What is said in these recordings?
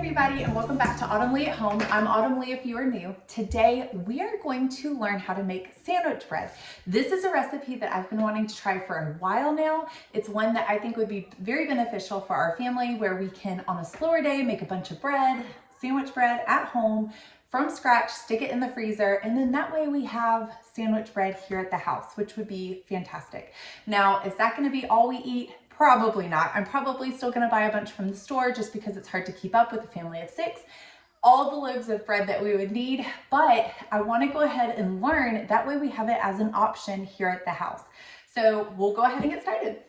everybody, and welcome back to Autumn Leigh at Home. I'm Autumn Leigh if you are new. Today we are going to learn how to make sandwich bread. This is a recipe that I've been wanting to try for a while now. It's one that I think would be very beneficial for our family, where we can on a slower day make a bunch of bread, sandwich bread at home from scratch, stick it in the freezer, and then that way we have sandwich bread here at the house, which would be fantastic. Now, is that going to be all we eat? Probably not. I'm probably still going to buy a bunch from the store just because it's hard to keep up with a family of 6. All the loaves of bread that we would need, but I want to go ahead and learn. That way we have it as an option here at the house. So we'll go ahead and get started.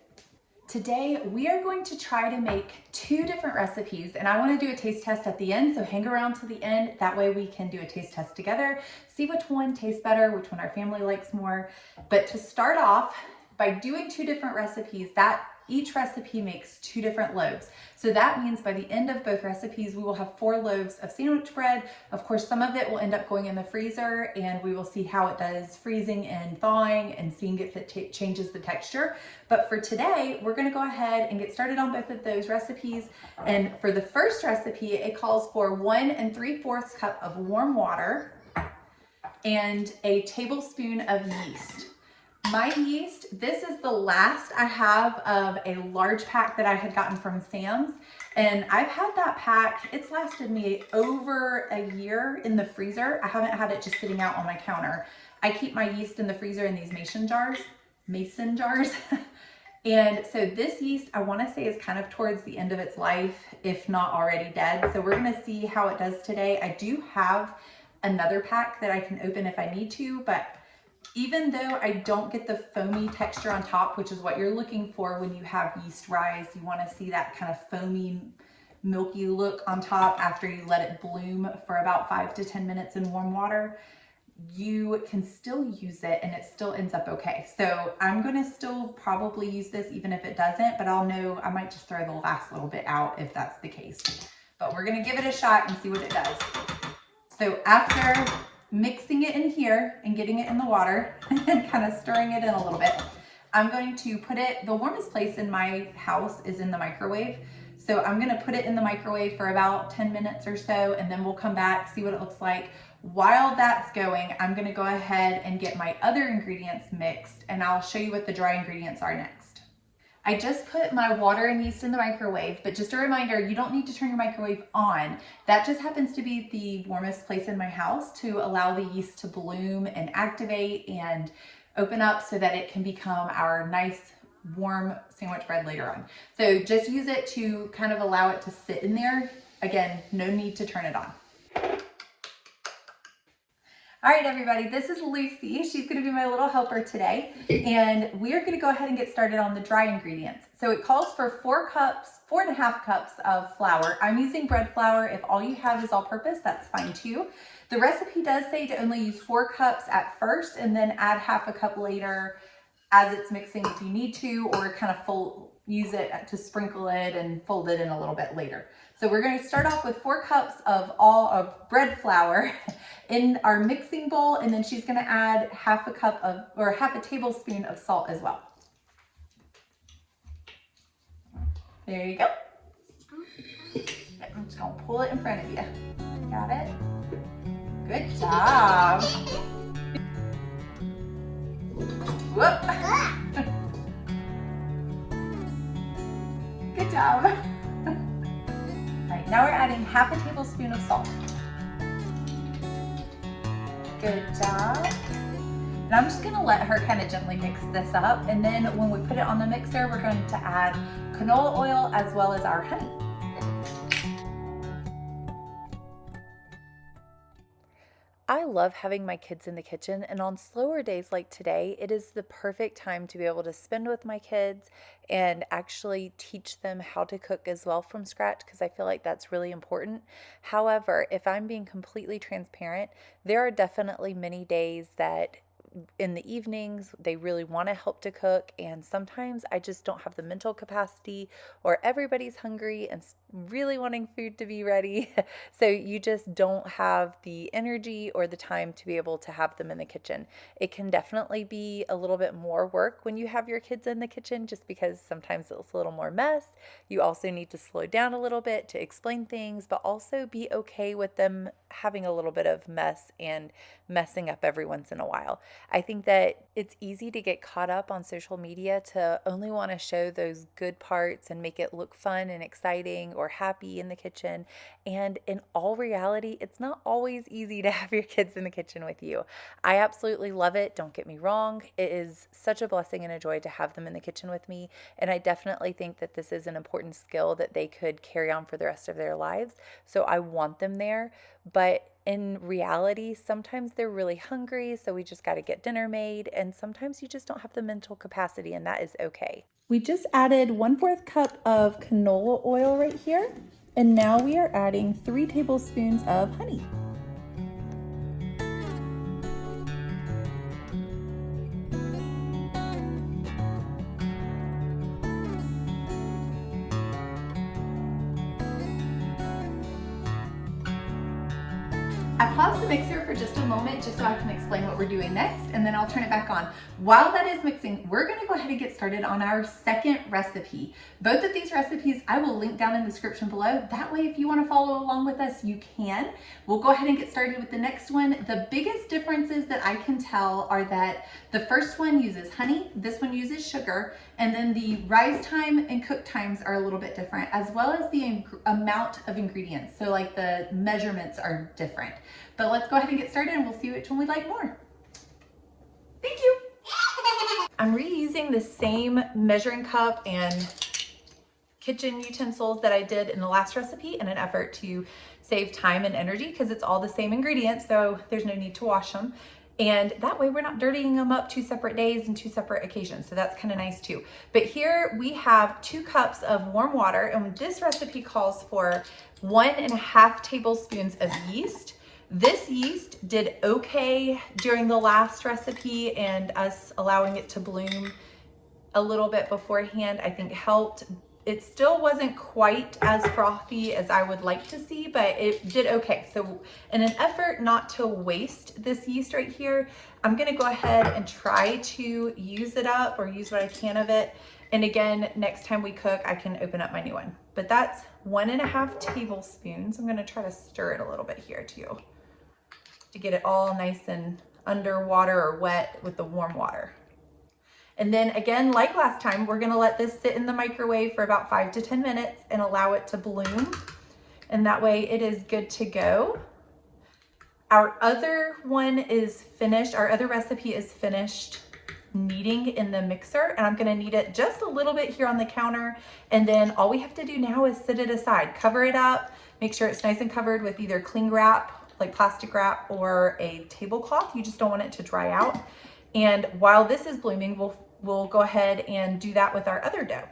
Today we are going to try to make 2 different recipes, and I want to do a taste test at the end, so hang around to the end. That way we can do a taste test together, see which one tastes better, which one our family likes more. But to start off, by doing 2 different recipes, that each recipe makes 2 different loaves. So that means by the end of both recipes, we will have 4 loaves of sandwich bread. Of course, some of it will end up going in the freezer, and we will see how it does freezing and thawing and seeing if it changes the texture. But for today, we're gonna go ahead and get started on both of those recipes. And for the first recipe, it calls for 1 3/4 cup of warm water and a tablespoon of yeast. My yeast, this is the last I have of a large pack that I had gotten from Sam's. And I've had that pack, it's lasted me over a year in the freezer. I haven't had it just sitting out on my counter. I keep my yeast in the freezer in these mason jars. And so this yeast, I wanna say, is kind of towards the end of its life, if not already dead. So we're gonna see how it does today. I do have another pack that I can open if I need to, but even though I don't get the foamy texture on top, which is what you're looking for when you have yeast rise, you want to see that kind of foamy, milky look on top after you let it bloom for about 5 to 10 minutes in warm water, you can still use it and it still ends up okay. So I'm going to still probably use this even if it doesn't, but I'll know, I might just throw the last little bit out if that's the case. But we're going to give it a shot and see what it does. So after mixing it in here and getting it in the water and kind of stirring it in a little bit, I'm going to put it, the warmest place in my house is in the microwave. So I'm going to put it in the microwave for about 10 minutes or so, and then we'll come back, see what it looks like. While that's going, I'm going to go ahead and get my other ingredients mixed, and I'll show you what the dry ingredients are next. I just put my water and yeast in the microwave, but just a reminder, you don't need to turn your microwave on. That just happens to be the warmest place in my house to allow the yeast to bloom and activate and open up so that it can become our nice warm sandwich bread later on. So just use it to kind of allow it to sit in there. Again, no need to turn it on. All right, everybody, this is Lucy. She's gonna be my little helper today. And we are gonna go ahead and get started on the dry ingredients. So it calls for 4.5 cups of flour. I'm using bread flour. If all you have is all purpose, that's fine too. The recipe does say to only use 4 cups at first and then add half a cup later as it's mixing if you need to, or kind of use it to sprinkle it and fold it in a little bit later. So we're going to start off with 4 cups of bread flour in our mixing bowl, and then she's going to add half a tablespoon of salt as well. There you go. I'm just going to pull it in front of you. Got it? Good job. Whoop. Good job. All right, now we're adding half a tablespoon of salt. Good job. And I'm just gonna let her kind of gently mix this up, and then when we put it on the mixer, we're going to add canola oil as well as our honey. I love having my kids in the kitchen, and on slower days like today, it is the perfect time to be able to spend with my kids and actually teach them how to cook as well from scratch, because I feel like that's really important. However, if I'm being completely transparent, there are definitely many days that in the evenings they really want to help to cook, and sometimes I just don't have the mental capacity, or everybody's hungry and really wanting food to be ready. So you just don't have the energy or the time to be able to have them in the kitchen. It can definitely be a little bit more work when you have your kids in the kitchen, just because sometimes it's a little more mess. You also need to slow down a little bit to explain things, but also be okay with them having a little bit of mess and messing up every once in a while. I think that it's easy to get caught up on social media to only want to show those good parts and make it look fun and exciting or happy in the kitchen. And in all reality, it's not always easy to have your kids in the kitchen with you. I absolutely love it. Don't get me wrong. It is such a blessing and a joy to have them in the kitchen with me. And I definitely think that this is an important skill that they could carry on for the rest of their lives. So I want them there. But in reality, sometimes they're really hungry, so we just got to get dinner made. And sometimes you just don't have the mental capacity, and that is okay. We just added 1/4 cup of canola oil right here. And now we are adding 3 tablespoons of honey. I paused the mixer for just a moment just so I can explain what we're doing next, and then I'll turn it back on. While that is mixing, we're gonna go ahead and get started on our second recipe. Both of these recipes I will link down in the description below. That way, if you wanna follow along with us, you can. We'll go ahead and get started with the next one. The biggest differences that I can tell are that the first one uses honey, this one uses sugar, and then the rise time and cook times are a little bit different, as well as the amount of ingredients. So like the measurements are different. But let's go ahead and get started and we'll see which one we like more. Thank you. I'm reusing the same measuring cup and kitchen utensils that I did in the last recipe in an effort to save time and energy, because it's all the same ingredients, so there's no need to wash them. And that way we're not dirtying them up 2 separate days and 2 separate occasions. So that's kind of nice too. But here we have 2 cups of warm water, and this recipe calls for 1.5 tablespoons of yeast. This yeast did okay during the last recipe, and us allowing it to bloom a little bit beforehand, I think helped. It still wasn't quite as frothy as I would like to see, but it did okay. So in an effort not to waste this yeast right here, I'm gonna go ahead and try to use it up or use what I can of it. And again, next time we cook, I can open up my new one. But that's 1.5 tablespoons. I'm gonna try to stir it a little bit here too, to get it all nice and underwater or wet with the warm water. And then again, like last time, we're gonna let this sit in the microwave for about 5 to 10 minutes and allow it to bloom. And that way it is good to go. Our other one is finished. Our other recipe is finished kneading in the mixer, and I'm gonna knead it just a little bit here on the counter. And then all we have to do now is set it aside, cover it up, make sure it's nice and covered with either cling wrap, like plastic wrap, or a tablecloth. You just don't want it to dry out. And while this is blooming, we'll go ahead and do that with our other dough.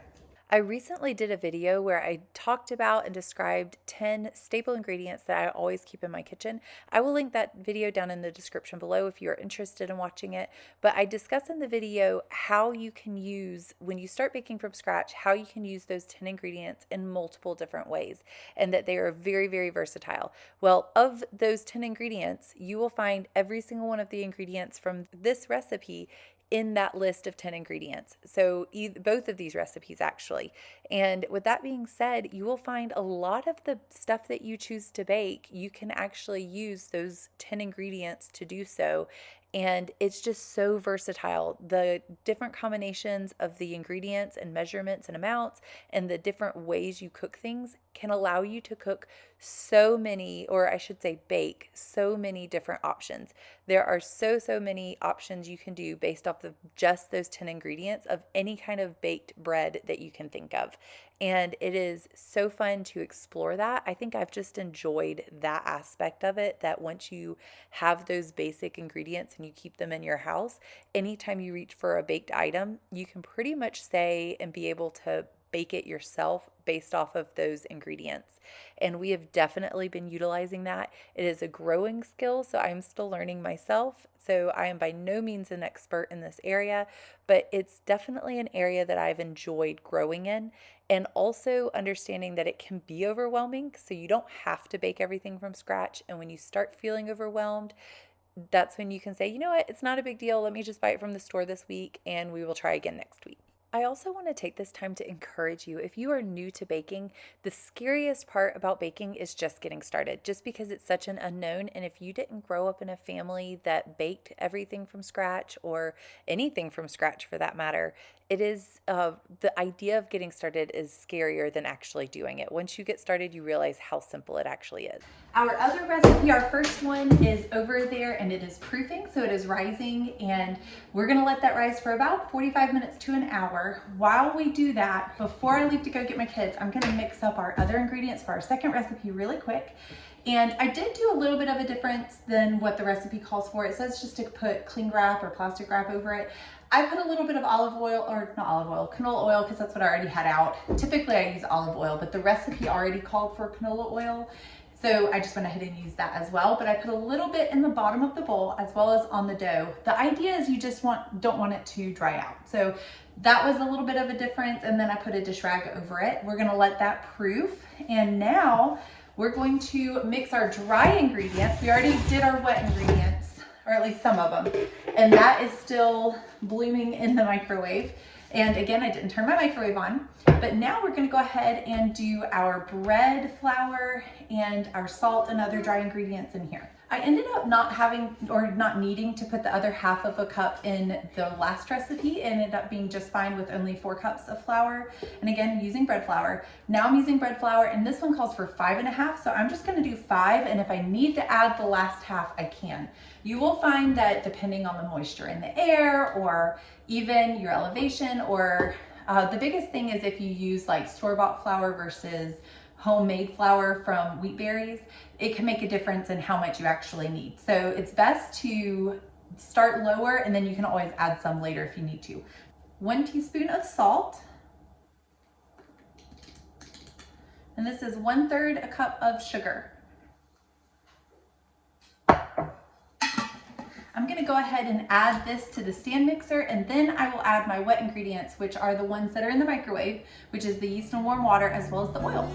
I recently did a video where I talked about and described 10 staple ingredients that I always keep in my kitchen. I will link that video down in the description below if you're interested in watching it. But I discuss in the video how you can use, when you start baking from scratch, how you can use those 10 ingredients in multiple different ways, and that they are very, very versatile. Well, of those 10 ingredients, you will find every single one of the ingredients from this recipe in that list of 10 ingredients. So both of these recipes actually. And with that being said, you will find a lot of the stuff that you choose to bake, you can actually use those 10 ingredients to do so. And it's just so versatile. The different combinations of the ingredients and measurements and amounts and the different ways you cook things can allow you to cook so many, or I should say bake so many different options. There are so many options you can do based off of just those 10 ingredients of any kind of baked bread that you can think of. And it is so fun to explore that. I think I've just enjoyed that aspect of it, that once you have those basic ingredients and you keep them in your house, anytime you reach for a baked item, you can pretty much say and be able to bake it yourself based off of those ingredients. And we have definitely been utilizing that. It is a growing skill, so I'm still learning myself. So I am by no means an expert in this area, but it's definitely an area that I've enjoyed growing in. And also understanding that it can be overwhelming, so you don't have to bake everything from scratch. And when you start feeling overwhelmed, that's when you can say, you know what, it's not a big deal. Let me just buy it from the store this week and we will try again next week. I also want to take this time to encourage you. If you are new to baking, the scariest part about baking is just getting started, just because it's such an unknown. And if you didn't grow up in a family that baked everything from scratch, or anything from scratch for that matter, it is the idea of getting started is scarier than actually doing it. Once you get started, you realize how simple it actually is. Our other recipe, our first one, is over there, and it is proofing, so it is rising, and we're gonna let that rise for about 45 minutes to an hour. While we do that, before I leave to go get my kids, I'm gonna mix up our other ingredients for our second recipe really quick. And I did do a little bit of a difference than what the recipe calls for. It says just to put cling wrap or plastic wrap over it. I put a little bit of olive oil, or not olive oil, canola oil, because that's what I already had out. Typically I use olive oil, but the recipe already called for canola oil. So I just went ahead and used that as well, but I put a little bit in the bottom of the bowl as well as on the dough. The idea is you just don't want it to dry out. So that was a little bit of a difference, and then I put a dish rag over it. We're gonna let that proof, and now we're going to mix our dry ingredients. We already did our wet ingredients, or at least some of them, and that is still blooming in the microwave. And again, I didn't turn my microwave on, but now we're gonna go ahead and do our bread flour and our salt and other dry ingredients in here. I ended up not needing to put the other half of a cup in the last recipe. It ended up being just fine with only 4 cups of flour. And again, using bread flour. Now I'm using bread flour, and this one calls for 5.5. So I'm just gonna do 5. And if I need to add the last half, I can. You will find that depending on the moisture in the air, or even your elevation, or the biggest thing is if you use like store-bought flour versus homemade flour from wheat berries, it can make a difference in how much you actually need. So it's best to start lower, and then you can always add some later if you need to. 1 teaspoon of salt. And this is 1/3 a cup of sugar. I'm gonna go ahead and add this to the stand mixer, and then I will add my wet ingredients, which are the ones that are in the microwave, which is the yeast and warm water, as well as the oil.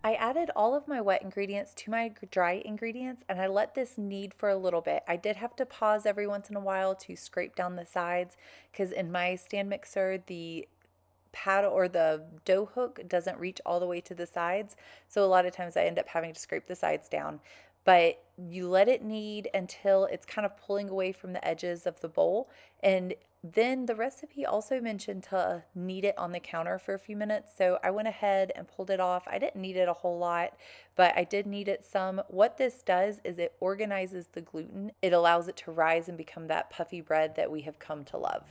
I added all of my wet ingredients to my dry ingredients, and I let this knead for a little bit. I did have to pause every once in a while to scrape down the sides, because in my stand mixer, the paddle or the dough hook doesn't reach all the way to the sides. So a lot of times I end up having to scrape the sides down. But you let it knead until it's kind of pulling away from the edges of the bowl. And then the recipe also mentioned to knead it on the counter for a few minutes. So I went ahead and pulled it off. I didn't knead it a whole lot, but I did knead it some. What this does is it organizes the gluten. It allows it to rise and become that puffy bread that we have come to love.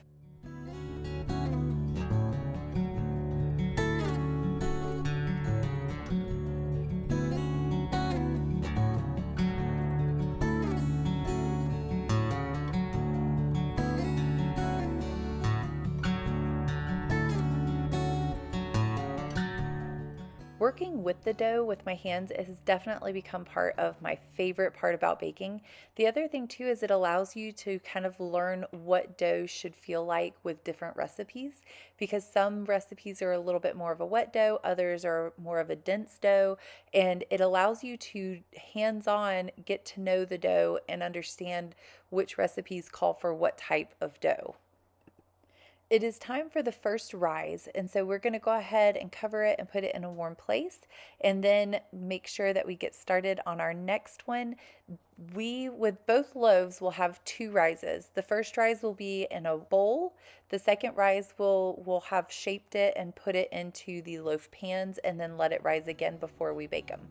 Working with the dough with my hands has definitely become part of my favorite part about baking. The other thing too is it allows you to kind of learn what dough should feel like with different recipes, because some recipes are a little bit more of a wet dough, others are more of a dense dough, and it allows you to hands-on get to know the dough and understand which recipes call for what type of dough. It is time for the first rise, and so we're going to go ahead and cover it and put it in a warm place, and then make sure that we get started on our next one. We, with both loaves, will have two rises. The first rise will be in a bowl. The second rise will have shaped it and put it into the loaf pans, and then let it rise again before we bake them.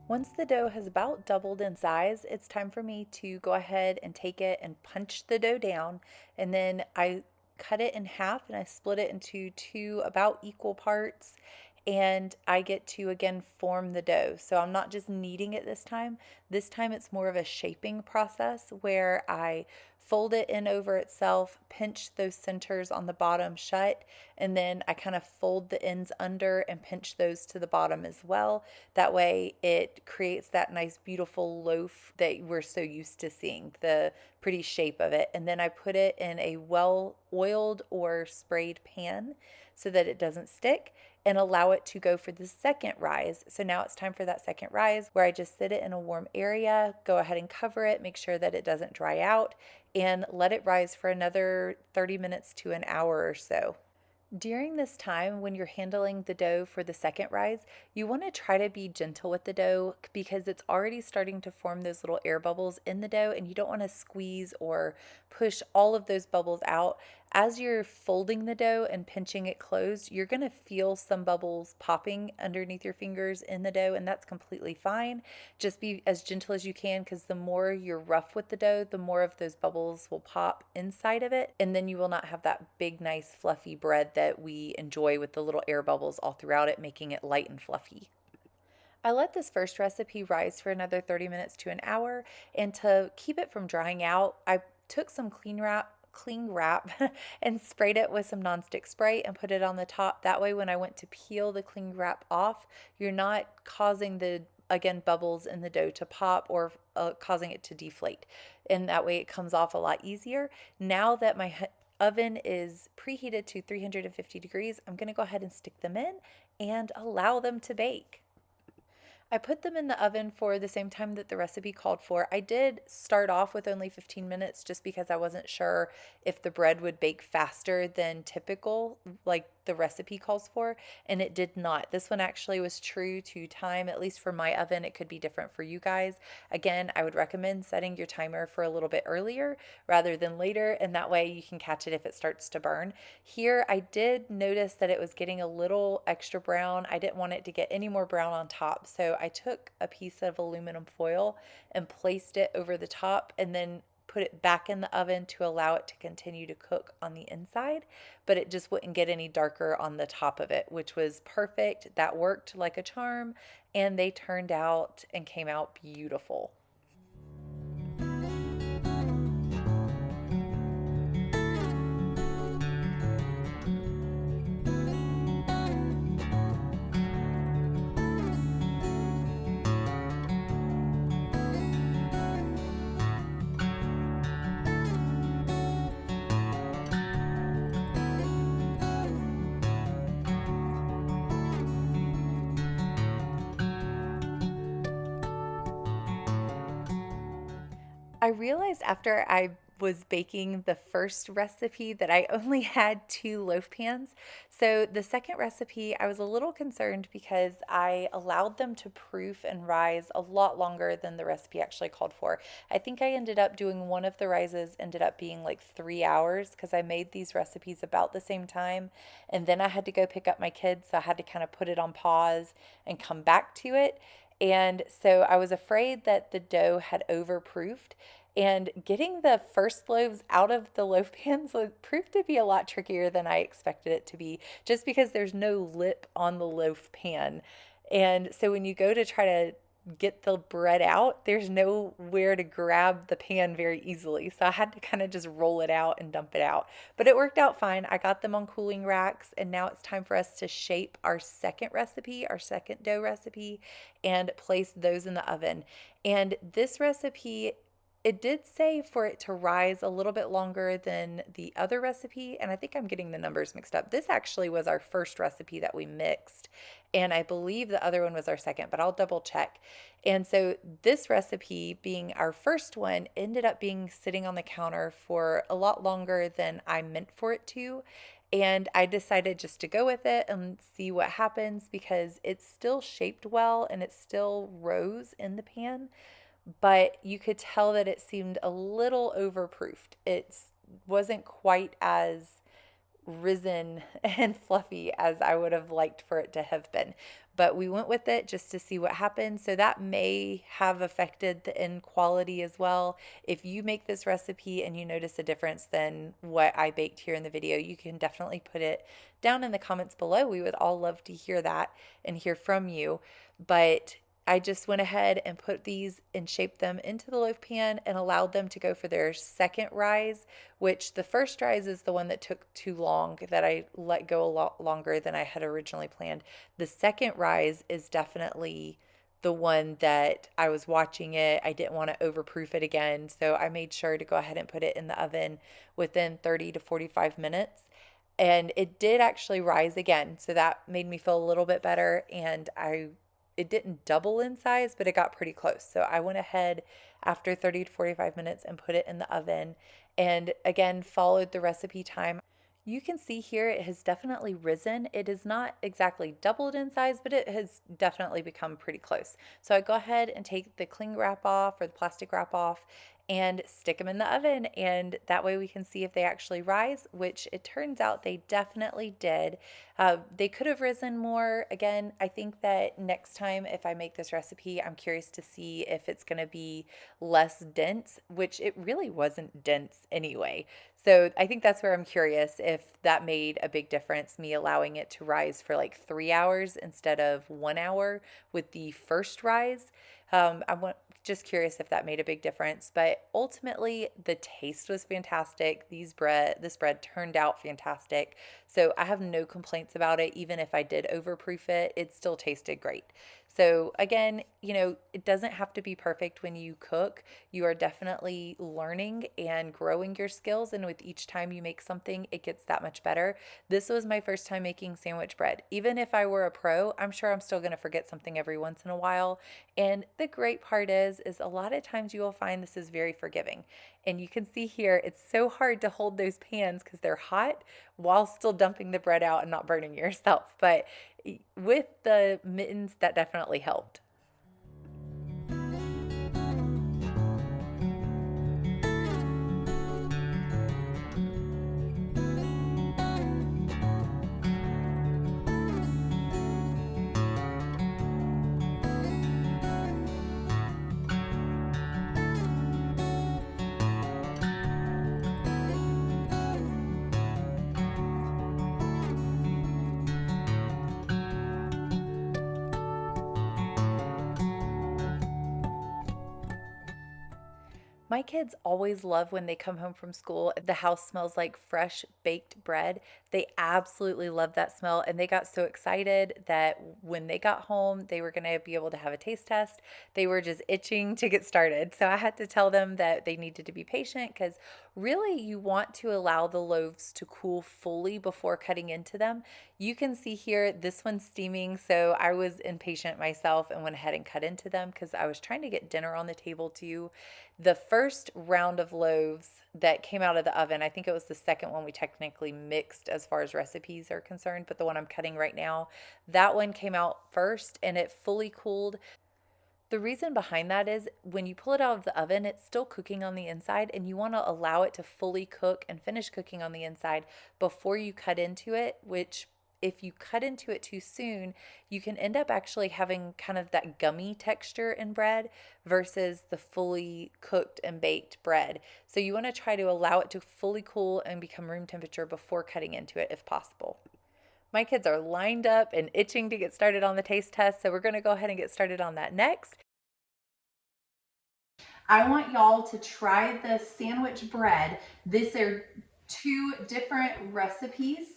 Once the dough has about doubled in size, it's time for me to go ahead and take it and punch the dough down. And then I cut it in half and I split it into two about equal parts. And I get to again form the dough. So I'm not just kneading it this time. This time it's more of a shaping process where I fold it in over itself, pinch those centers on the bottom shut, and then I kind of fold the ends under and pinch those to the bottom as well. That way it creates that nice beautiful loaf that we're so used to seeing, the pretty shape of it. And then I put it in a well oiled or sprayed pan so that it doesn't stick, and allow it to go for the second rise. So now it's time for that second rise where I just sit it in a warm area, go ahead and cover it, make sure that it doesn't dry out, and let it rise for another 30 minutes to an hour or so. During this time, when you're handling the dough for the second rise, you want to try to be gentle with the dough because it's already starting to form those little air bubbles in the dough, and you don't want to squeeze or push all of those bubbles out. As you're folding the dough and pinching it closed, you're going to feel some bubbles popping underneath your fingers in the dough, and that's completely fine. Just be as gentle as you can, because the more you're rough with the dough, the more of those bubbles will pop inside of it, and then you will not have that big, nice, fluffy bread that we enjoy with the little air bubbles all throughout it, making it light and fluffy. I let this first recipe rise for another 30 minutes to an hour, and to keep it from drying out, I took some cling wrap and sprayed it with some nonstick spray and put it on the top. That way when I went to peel the cling wrap off, you're not causing the again bubbles in the dough to pop or causing it to deflate, and that way it comes off a lot easier. Now that my oven is preheated to 350 degrees, I'm going to go ahead and stick them in and allow them to bake. I put them in the oven for the same time that the recipe called for. I did start off with only 15 minutes just because I wasn't sure if the bread would bake faster than typical, like the recipe calls for, and it did not. This one actually was true to time, at least for my oven. It could be different for you guys. Again, I would recommend setting your timer for a little bit earlier rather than later, and that way you can catch it if it starts to burn. Here, I did notice that it was getting a little extra brown. I didn't want it to get any more brown on top, so I took a piece of aluminum foil and placed it over the top, and then put it back in the oven to allow it to continue to cook on the inside, but it just wouldn't get any darker on the top of it, which was perfect. That worked like a charm, and they turned out and came out beautiful. I realized after I was baking the first recipe that I only had 2 loaf pans. So the second recipe, I was a little concerned because I allowed them to proof and rise a lot longer than the recipe actually called for. I think I ended up doing one of the rises ended up being like 3 hours because I made these recipes about the same time, and then I had to go pick up my kids, so I had to kind of put it on pause and come back to it. And so I was afraid that the dough had overproofed, and getting the first loaves out of the loaf pans proved to be a lot trickier than I expected it to be, just because there's no lip on the loaf pan. And so when you go to try to get the bread out, there's nowhere to grab the pan very easily. So I had to kind of just roll it out and dump it out. But it worked out fine. I got them on cooling racks, and now it's time for us to shape our second recipe, our second dough recipe, and place those in the oven. And this recipe, it did say for it to rise a little bit longer than the other recipe, and I think I'm getting the numbers mixed up. This actually was our first recipe that we mixed, and I believe the other one was our second, but I'll double check. And so this recipe, being our first one, ended up being sitting on the counter for a lot longer than I meant for it to. And I decided just to go with it and see what happens because it's still shaped well and it still rose in the pan, but you could tell that it seemed a little overproofed. It wasn't quite as risen and fluffy as I would have liked for it to have been. But we went with it just to see what happened. So that may have affected the end quality as well. If you make this recipe and you notice a difference than what I baked here in the video, you can definitely put it down in the comments below. We would all love to hear that and hear from you. But I just went ahead and put these and shaped them into the loaf pan and allowed them to go for their second rise, which the first rise is the one that took too long, that I let go a lot longer than I had originally planned. The second rise is definitely the one that I was watching it. I didn't want to overproof it again, so I made sure to go ahead and put it in the oven within 30 to 45 minutes. And it did actually rise again, so that made me feel a little bit better, and it didn't double in size, but it got pretty close. So I went ahead after 30 to 45 minutes and put it in the oven, and again followed the recipe time. You can see here it has definitely risen. It is not exactly doubled in size, but it has definitely become pretty close. So I go ahead and take the cling wrap off or the plastic wrap off and stick them in the oven, and that way we can see if they actually rise, which it turns out they definitely did. They could have risen more. Again, I think that next time if I make this recipe, I'm curious to see if it's going to be less dense, which it really wasn't dense anyway. So I think that's where I'm curious if that made a big difference, me allowing it to rise for like 3 hours instead of 1 hour with the first rise. I'm just curious if that made a big difference, but ultimately the taste was fantastic. This bread turned out fantastic. So I have no complaints about it. Even if I did overproof it, it still tasted great. So again, it doesn't have to be perfect when you cook. You are definitely learning and growing your skills. And with each time you make something, it gets that much better. This was my first time making sandwich bread. Even if I were a pro, I'm sure I'm still going to forget something every once in a while. And the great part is a lot of times you will find this is very forgiving. And you can see here, it's so hard to hold those pans because they're hot while still dumping the bread out and not burning yourself. But with the mittens, that definitely helped. My kids always love when they come home from school. The house smells like fresh baked bread. They absolutely love that smell. And they got so excited that when they got home, they were going to be able to have a taste test. They were just itching to get started. So I had to tell them that they needed to be patient because really you want to allow the loaves to cool fully before cutting into them. You can see here, this one's steaming. So I was impatient myself and went ahead and cut into them because I was trying to get dinner on the table too. The first round of loaves that came out of the oven, I think it was the second one we technically mixed as far as recipes are concerned, but the one I'm cutting right now, that one came out first and it fully cooled. The reason behind that is when you pull it out of the oven, it's still cooking on the inside, and you want to allow it to fully cook and finish cooking on the inside before you cut into it, which if you cut into it too soon, you can end up actually having kind of that gummy texture in bread versus the fully cooked and baked bread. So you want to try to allow it to fully cool and become room temperature before cutting into it if possible. My kids are lined up and itching to get started on the taste test, so we're going to go ahead and get started on that next. I want y'all to try the sandwich bread. These are two different recipes,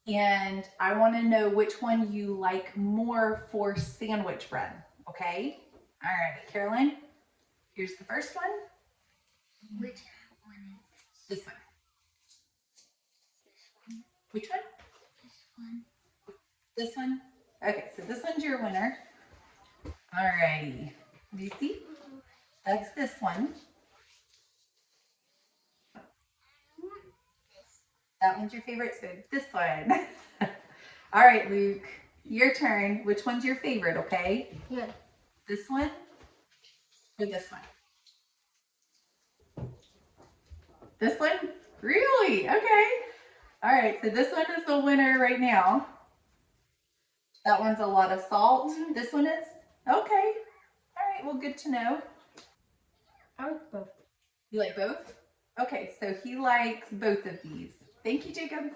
and I want to know which one you like more for sandwich bread, okay? All right, Caroline, here's the first one. Which one is This one. Which one? this one? This one? Okay, so this one's your winner. All righty. Do you see? That's this one. That one's your favorite, so this one. All right, Luke, your turn. Which one's your favorite, okay? Yeah. This one or this one? This one? Really? Okay. All right, so this one is the winner right now. That one's a lot of salt. This one is? Okay. All right, well, good to know. I like both. You like both? Okay, so he likes both of these. Thank you, Jacob.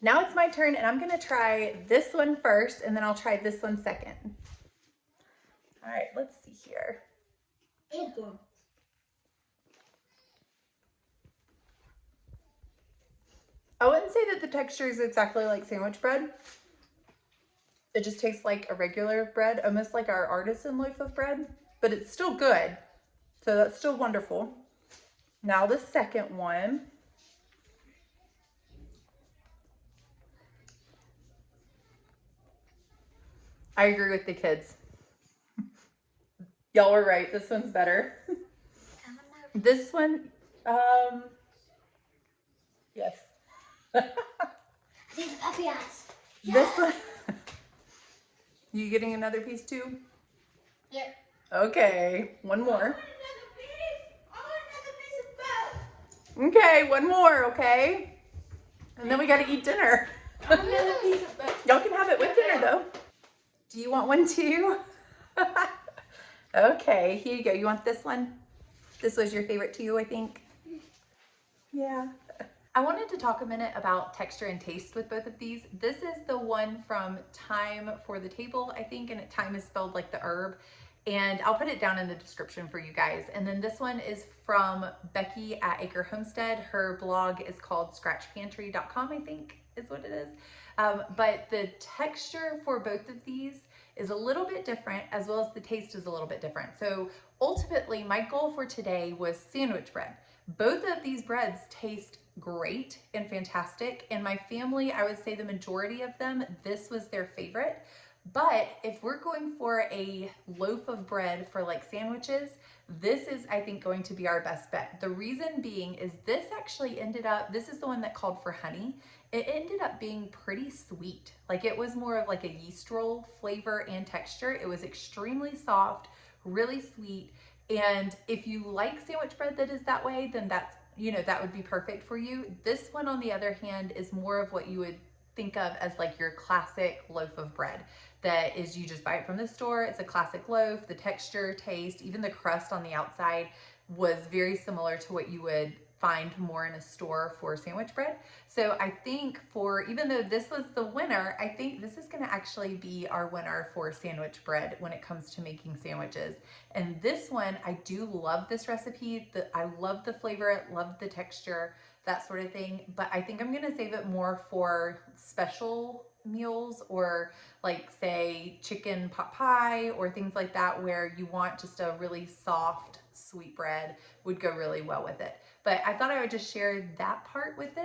Now it's my turn, and I'm gonna try this one first, and then I'll try this one second. All right, let's see here. I wouldn't say that the texture is exactly like sandwich bread. It just tastes like a regular bread, almost like our artisan loaf of bread, but it's still good. So that's still wonderful. Now the second one. I agree with the kids. Y'all were right. This one's better. This one, yes. This one. You getting another piece too? Yep. Okay, one more. Okay, one more, okay? And then we gotta eat dinner. Y'all can have it with dinner though. Do you want one too? Okay, here you go. You want this one? This was your favorite too, I think. Yeah. I wanted to talk a minute about texture and taste with both of these. This is the one from Thyme for the Table, I think, and thyme is spelled like the herb. And I'll put it down in the description for you guys. And then this one is from Becky at Acre Homestead. Her blog is called scratchpantry.com, I think is what it is. But the texture for both of these is a little bit different, as well as the taste is a little bit different. So ultimately, my goal for today was sandwich bread. Both of these breads taste great and fantastic. And my family, I would say the majority of them, this was their favorite. But if we're going for a loaf of bread for like sandwiches, this is, I think, going to be our best bet. The reason being is this actually ended up, this is the one that called for honey. It ended up being pretty sweet. Like it was more of like a yeast roll flavor and texture. It was extremely soft, really sweet. And if you like sandwich bread that is that way, then that's, you know, that would be perfect for you. This one, on the other hand, is more of what you would think of as like your classic loaf of bread. That is, you just buy it from the store. It's a classic loaf. The texture, taste, even the crust on the outside was very similar to what you would find more in a store for sandwich bread. So I think for, even though this was the winner, I think this is going to actually be our winner for sandwich bread when it comes to making sandwiches. And this one, I do love this recipe. I love the flavor, love the texture, that sort of thing. But I think I'm going to save it more for special meals, or like say chicken pot pie or things like that, where you want just a really soft sweet bread, would go really well with it. But I thought I would just share that part with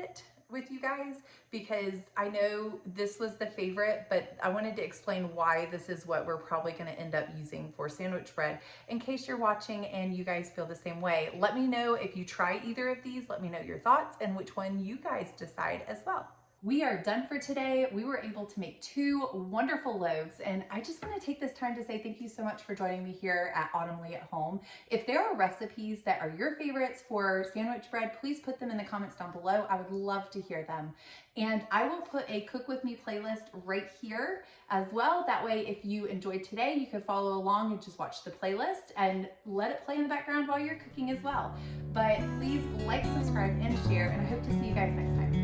you guys, because I know this was the favorite, but I wanted to explain why this is what we're probably going to end up using for sandwich bread, in case you're watching and you guys feel the same way. Let me know if you try either of these. Let me know your thoughts and which one you guys decide as well. We are done for today. We were able to make 2 wonderful loaves, and I just want to take this time to say thank you so much for joining me here at Autumn Leigh at Home. If there are recipes that are your favorites for sandwich bread, please put them in the comments down below. I would love to hear them. And I will put a Cook With Me playlist right here as well. That way, if you enjoyed today, you can follow along and just watch the playlist and let it play in the background while you're cooking as well. But please like, subscribe, and share, and I hope to see you guys next time.